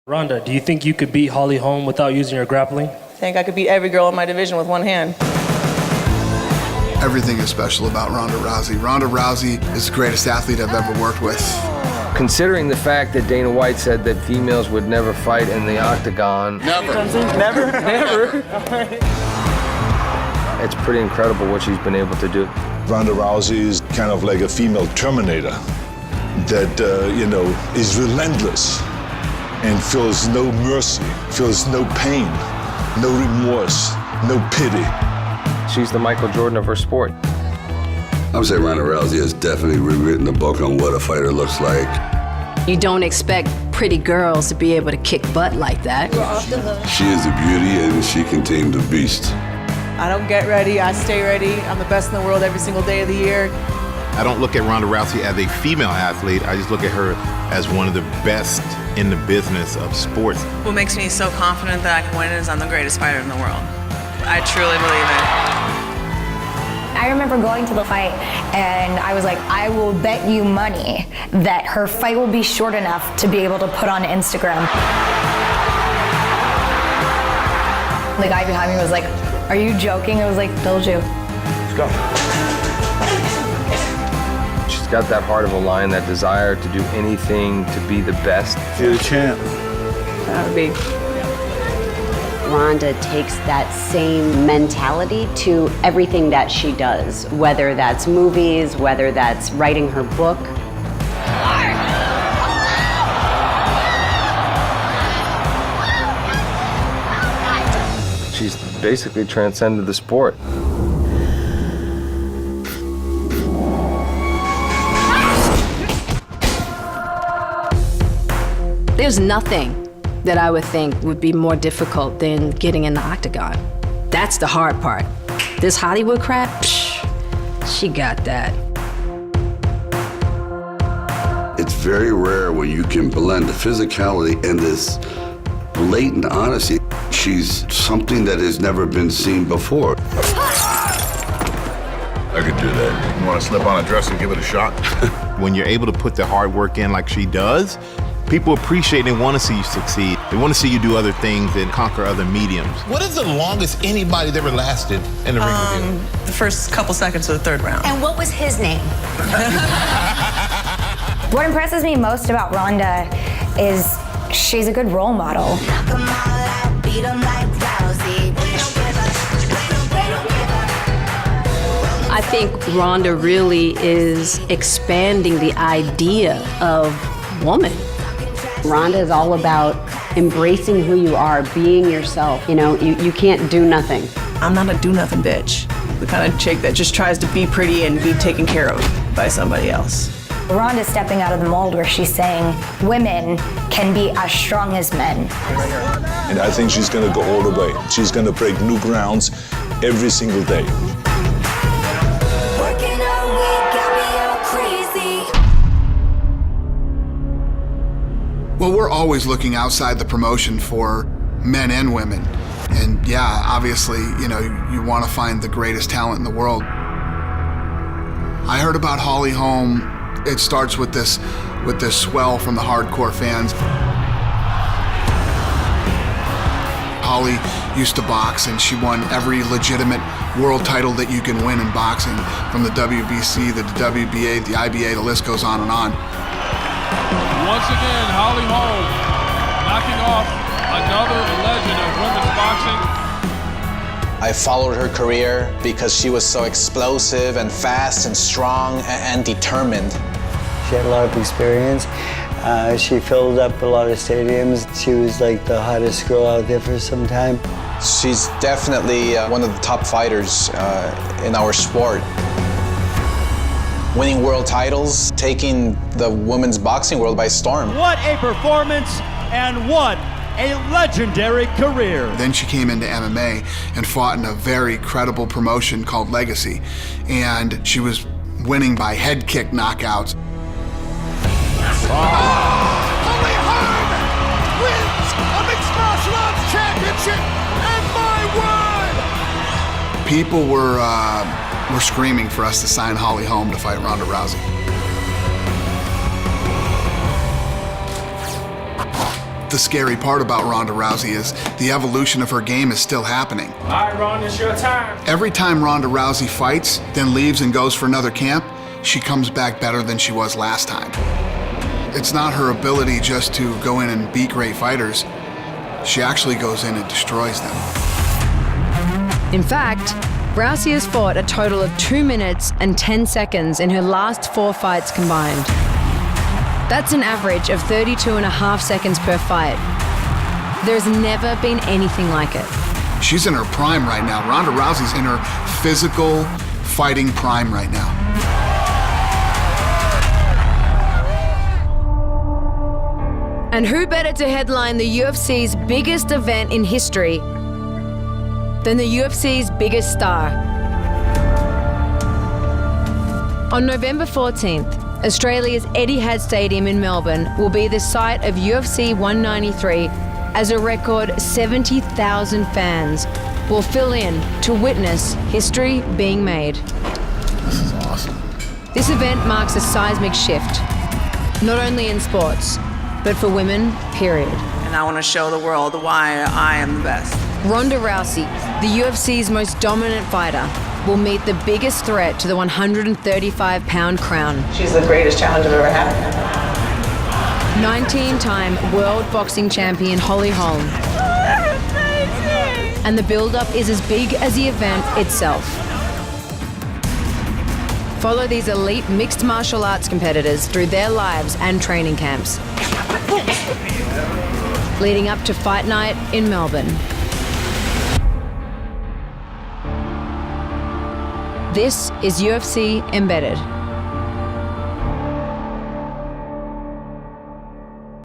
Ronda, do you think you could beat Holly Holm without using your grappling? I think I could beat every girl in my division with one hand. Everything is special about Ronda Rousey. Ronda Rousey is the greatest athlete I've ever worked with. Considering the fact that Dana White said that females would never fight in the octagon. Never. Never? Never. It's pretty incredible what she's been able to do. Ronda Rousey is kind of like a female Terminator that, is relentless and feels no mercy, feels no pain, no remorse, no pity. She's the Michael Jordan of her sport. I would say Ronda Rousey has definitely rewritten the book on what a fighter looks like. You don't expect pretty girls to be able to kick butt like that. She is a beauty and she can tame the beast. I don't get ready, I stay ready. I'm the best in the world every single day of the year. I don't look at Ronda Rousey as a female athlete. I just look at her as one of the best in the business of sports. What makes me so confident that I can win is I'm the greatest fighter in the world. I truly believe it. I remember going to the fight and I was like, I will bet you money that her fight will be short enough to be able to put on Instagram. The guy behind me was like, are you joking? I was like, told you. Let's go. She's got that heart of a lion, that desire to do anything to be the best. You're the champ. That would be. Ronda takes that same mentality to everything that she does, whether that's movies, whether that's writing her book. She's basically transcended the sport. There's nothing that I would think would be more difficult than getting in the octagon. That's the hard part. This Hollywood crap, she got that. It's very rare when you can blend the physicality and this blatant honesty. She's something that has never been seen before. I could do that. You want to slip on a dress and give it a shot? When you're able to put the hard work in like she does, people appreciate and want to see you succeed. They want to see you do other things and conquer other mediums. What is the longest anybody's ever lasted in the ring with you? The first couple seconds of the third round. And what was his name? What impresses me most about Ronda is she's a good role model. I think Ronda really is expanding the idea of woman. Ronda is all about embracing who you are, being yourself. You know, you can't do nothing. I'm not a do-nothing bitch. The kind of chick that just tries to be pretty and be taken care of by somebody else. Ronda's stepping out of the mold where she's saying women can be as strong as men. And I think she's gonna go all the way. She's gonna break new grounds every single day. Well, we're always looking outside the promotion for men and women. And yeah, obviously, you want to find the greatest talent in the world. I heard about Holly Holm. It starts with this swell from the hardcore fans. Holly used to box and she won every legitimate world title that you can win in boxing, from the WBC, the WBA, the IBA, the list goes on and on. Once again, Holly Holm knocking off another legend of women's boxing. I followed her career because she was so explosive and fast and strong and determined. She had a lot of experience. She filled up a lot of stadiums. She was like the hottest girl out there for some time. She's definitely one of the top fighters in our sport. Winning world titles, taking the women's boxing world by storm. What a performance and what a legendary career. Then she came into MMA and fought in a very credible promotion called Legacy. And she was winning by head kick knockouts. Holly Holm wins a mixed martial arts championship, and my word! People were screaming for us to sign Holly Holm to fight Ronda Rousey. the scary part about Ronda Rousey is the evolution of her game is still happening. All right, Ronda, it's your time. Every time Ronda Rousey fights, then leaves and goes for another camp, she comes back better than she was last time. It's not her ability just to go in and beat great fighters. She actually goes in and destroys them. In fact, Rousey has fought a total of 2 minutes and 10 seconds in her last 4 fights combined. That's an average of 32.5 seconds per fight. There's never been anything like it. She's in her prime right now. Ronda Rousey's in her physical fighting prime right now. And who better to headline the UFC's biggest event in history than the UFC's biggest star? On November 14th, Australia's Etihad Stadium in Melbourne will be the site of UFC 193 as a record 70,000 fans will fill in to witness history being made. This is awesome. This event marks a seismic shift, not only in sports, but for women, period. And I want to show the world why I am the best. Ronda Rousey, the UFC's most dominant fighter, will meet the biggest threat to the 135-pound crown. She's the greatest challenge I've ever had. 19-time world boxing champion Holly Holm. And the build-up is as big as the event itself. Follow these elite mixed martial arts competitors through their lives and training camps, leading up to Fight Night in Melbourne. This is UFC Embedded.